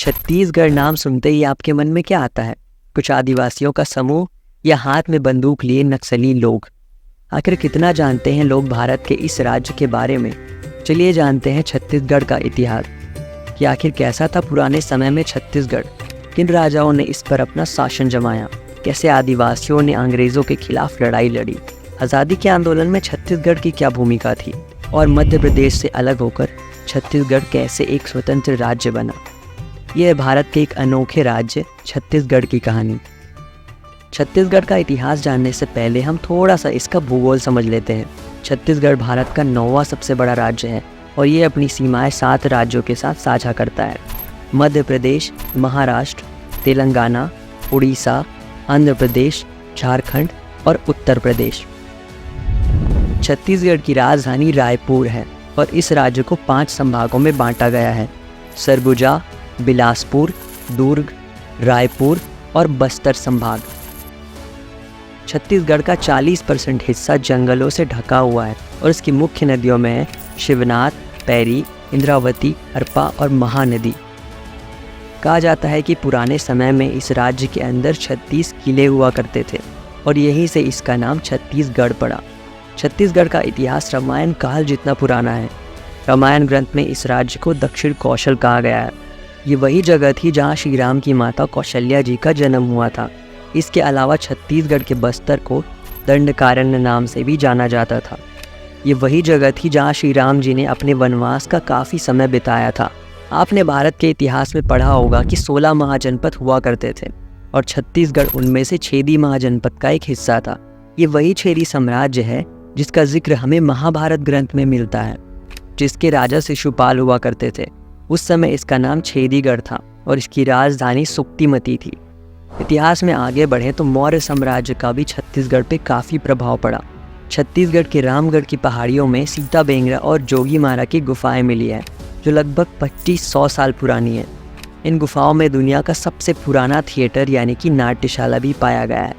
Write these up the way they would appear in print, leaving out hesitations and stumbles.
छत्तीसगढ़ नाम सुनते ही आपके मन में क्या आता है? कुछ आदिवासियों का समूह या हाथ में बंदूक लिए नक्सली लोग? आखिर कितना जानते हैं लोग भारत के इस राज्य के बारे में? चलिए जानते हैं छत्तीसगढ़ का इतिहास कि आखिर कैसा था पुराने समय में छत्तीसगढ़। किन राजाओं ने इस पर अपना शासन जमाया? कैसे आदिवासियों ने अंग्रेज़ों के खिलाफ लड़ाई लड़ी? आज़ादी के आंदोलन में छत्तीसगढ़ की क्या भूमिका थी? और मध्य प्रदेश से अलग होकर छत्तीसगढ़ कैसे एक स्वतंत्र राज्य बना? यह है भारत के एक अनोखे राज्य छत्तीसगढ़ की कहानी। छत्तीसगढ़ का इतिहास जानने से पहले हम थोड़ा सा इसका भूगोल समझ लेते हैं। छत्तीसगढ़ भारत का 9वां सबसे बड़ा राज्य है और ये अपनी सीमाएं 7 राज्यों के साथ साझा करता है: मध्य प्रदेश, महाराष्ट्र, तेलंगाना, उड़ीसा, आंध्र प्रदेश, झारखंड और उत्तर प्रदेश। छत्तीसगढ़ की राजधानी रायपुर है और इस राज्य को 5 संभागों में बांटा गया है: सरगुजा, बिलासपुर, दुर्ग, रायपुर और बस्तर संभाग। छत्तीसगढ़ का 40% हिस्सा जंगलों से ढका हुआ है और इसकी मुख्य नदियों में है शिवनाथ, पैरी, इंद्रावती, अरपा और महानदी। कहा जाता है कि पुराने समय में इस राज्य के अंदर 36 किले हुआ करते थे और यहीं से इसका नाम छत्तीसगढ़ पड़ा। छत्तीसगढ़ का इतिहास रामायण काल जितना पुराना है। रामायण ग्रंथ में इस राज्य को दक्षिण कौशल कहा गया है। ये वही जगह थी जहाँ श्री राम की माता कौशल्या जी का जन्म हुआ था। इसके अलावा छत्तीसगढ़ के बस्तर को दंडकारण्य नाम से भी जाना जाता था। ये वही जगह थी जहाँ श्री राम जी ने अपने वनवास का काफ़ी समय बिताया था। आपने भारत के इतिहास में पढ़ा होगा कि 16 महाजनपद हुआ करते थे और छत्तीसगढ़ उनमें से छेदी महाजनपद का एक हिस्सा था। ये वही छेदी साम्राज्य है जिसका जिक्र हमें महाभारत ग्रंथ में मिलता है, जिसके राजा शिशुपाल हुआ करते थे। उस समय इसका नाम छेदीगढ़ था और इसकी राजधानी सुक्तिमती थी। इतिहास में आगे बढ़े तो मौर्य साम्राज्य का भी छत्तीसगढ़ पे काफ़ी प्रभाव पड़ा। छत्तीसगढ़ के रामगढ़ की पहाड़ियों में सीता बेंगरा और जोगीमारा की गुफाएं मिली है, जो लगभग 2500 साल पुरानी है। इन गुफाओं में दुनिया का सबसे पुराना थिएटर यानी कि नाट्यशाला भी पाया गया है।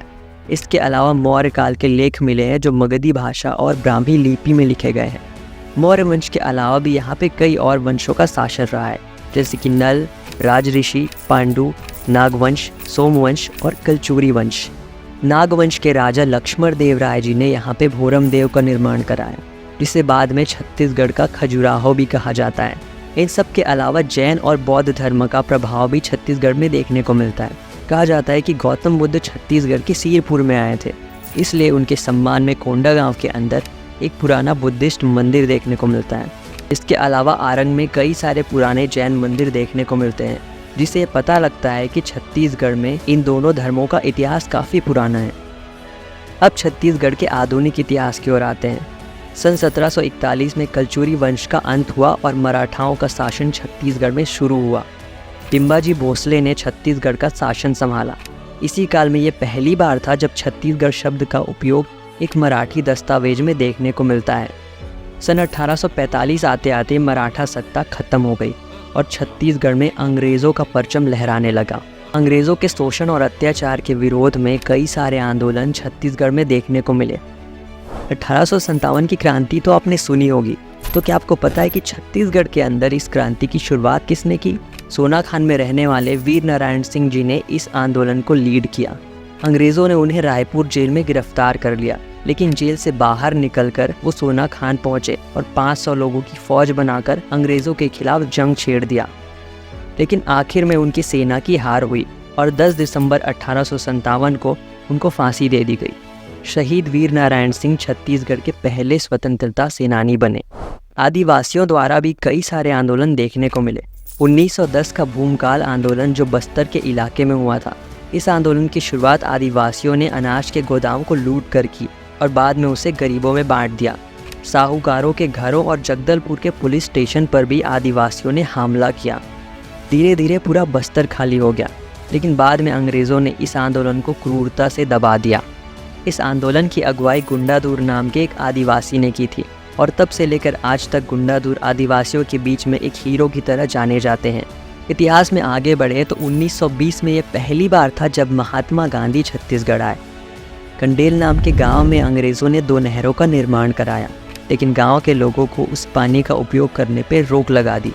इसके अलावा मौर्य काल के लेख मिले हैं जो मगधी भाषा और ब्राह्मी लिपि में लिखे गए हैं। मौर्य वंश के अलावा भी यहाँ पे कई और वंशों का शासन रहा है, जैसे कि नल, राजऋषि, पांडु, नागवंश, सोमवंश और कलचुरी वंश। नागवंश के राजा लक्ष्मण देव राय जी ने यहाँ पे भोरम देव का निर्माण कराया, जिसे बाद में छत्तीसगढ़ का खजुराहो भी कहा जाता है। इन सब के अलावा जैन और बौद्ध धर्म का प्रभाव भी छत्तीसगढ़ में देखने को मिलता है। कहा जाता है कि गौतम बुद्ध छत्तीसगढ़ के सीरपुर में आए थे, इसलिए उनके सम्मान में कोंडागांव के अंदर एक पुराना बुद्धिस्ट मंदिर देखने को मिलता है। इसके अलावा आरंग में कई सारे पुराने जैन मंदिर देखने को मिलते हैं, जिससे पता लगता है कि छत्तीसगढ़ में इन दोनों धर्मों का इतिहास काफ़ी पुराना है। अब छत्तीसगढ़ के आधुनिक इतिहास की ओर आते हैं। सन 1741 में कलचुरी वंश का अंत हुआ और मराठाओं का शासन छत्तीसगढ़ में शुरू हुआ। पिंबाजी भोसले ने छत्तीसगढ़ का शासन संभाला। इसी काल में ये पहली बार था जब छत्तीसगढ़ शब्द का उपयोग एक मराठी दस्तावेज में देखने को मिलता है। सन 1845 आते आते मराठा सत्ता खत्म हो गई और छत्तीसगढ़ में अंग्रेज़ों का परचम लहराने लगा। अंग्रेज़ों के शोषण और अत्याचार के विरोध में कई सारे आंदोलन छत्तीसगढ़ में देखने को मिले। 1857 की क्रांति तो आपने सुनी होगी, तो क्या आपको पता है कि छत्तीसगढ़ के अंदर इस क्रांति की शुरुआत किसने की? सोनाखान में रहने वाले वीर नारायण सिंह जी ने इस आंदोलन को लीड किया। अंग्रेज़ों ने उन्हें रायपुर जेल में गिरफ्तार कर लिया, लेकिन जेल से बाहर निकलकर वो सोनाखान पहुंचे और 500 लोगों की फौज बनाकर अंग्रेज़ों के खिलाफ जंग छेड़ दिया। लेकिन आखिर में उनकी सेना की हार हुई और 10 दिसंबर 1857 को उनको फांसी दे दी गई। शहीद वीर नारायण सिंह छत्तीसगढ़ के पहले स्वतंत्रता सेनानी बने। आदिवासियों द्वारा भी कई सारे आंदोलन देखने को मिले। 1910 का भूमकाल आंदोलन जो बस्तर के इलाके में हुआ था। इस आंदोलन की शुरुआत आदिवासियों ने अनाज के गोदाम को लूट कर की और बाद में उसे गरीबों में बांट दिया। साहूकारों के घरों और जगदलपुर के पुलिस स्टेशन पर भी आदिवासियों ने हमला किया। धीरे धीरे पूरा बस्तर खाली हो गया, लेकिन बाद में अंग्रेज़ों ने इस आंदोलन को क्रूरता से दबा दिया। इस आंदोलन की अगुवाई गुंडादुर नाम के एक आदिवासी ने की थी और तब से लेकर आज तक गुंडादुर आदिवासियों के बीच में एक हीरो की तरह जाने जाते हैं। इतिहास में आगे बढ़े तो 1920 में यह पहली बार था जब महात्मा गांधी छत्तीसगढ़ आए। कंडेल नाम के गांव में अंग्रेज़ों ने 2 नहरों का निर्माण कराया, लेकिन गांव के लोगों को उस पानी का उपयोग करने पर रोक लगा दी।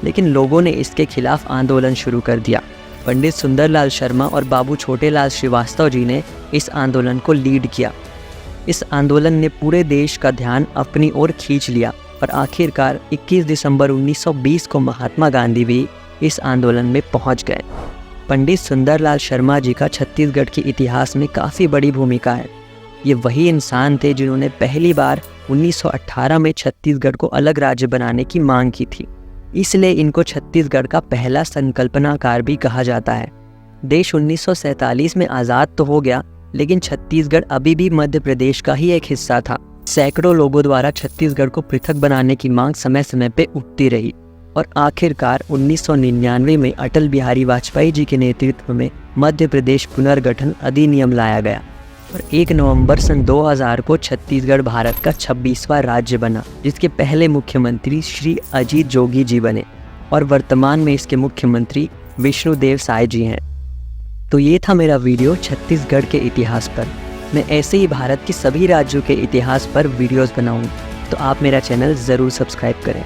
लेकिन लोगों ने इसके खिलाफ आंदोलन शुरू कर दिया। पंडित सुंदरलाल शर्मा और बाबू छोटेलाल श्रीवास्तव जी ने इस आंदोलन को लीड किया। इस आंदोलन ने पूरे देश का ध्यान अपनी ओर खींच लिया और आखिरकार 21 दिसंबर 1920 को महात्मा गांधी भी इस आंदोलन में पहुंच गए। पंडित सुंदरलाल शर्मा जी का छत्तीसगढ़ के इतिहास में काफ़ी बड़ी भूमिका है। ये वही इंसान थे जिन्होंने पहली बार 1918 में छत्तीसगढ़ को अलग राज्य बनाने की मांग की थी। इसलिए इनको छत्तीसगढ़ का पहला संकल्पनाकार भी कहा जाता है। देश 1947 में आज़ाद तो हो गया, लेकिन छत्तीसगढ़ अभी भी मध्य प्रदेश का ही एक हिस्सा था। सैकड़ों लोगों द्वारा छत्तीसगढ़ को पृथक बनाने की मांग समय समय पे उठती रही और आखिरकार 1999 में अटल बिहारी वाजपेयी जी के नेतृत्व में मध्य प्रदेश पुनर्गठन अधिनियम लाया गया और 1 नवंबर सन 2000 को छत्तीसगढ़ भारत का 26वां राज्य बना, जिसके पहले मुख्यमंत्री श्री अजीत जोगी जी बने और वर्तमान में इसके मुख्यमंत्री विष्णुदेव साय जी हैं। तो ये था मेरा वीडियो छत्तीसगढ़ के इतिहास पर। मैं ऐसे ही भारत के सभी राज्यों के इतिहास पर वीडियोस बनाऊंगा, तो आप मेरा चैनल ज़रूर सब्सक्राइब करें।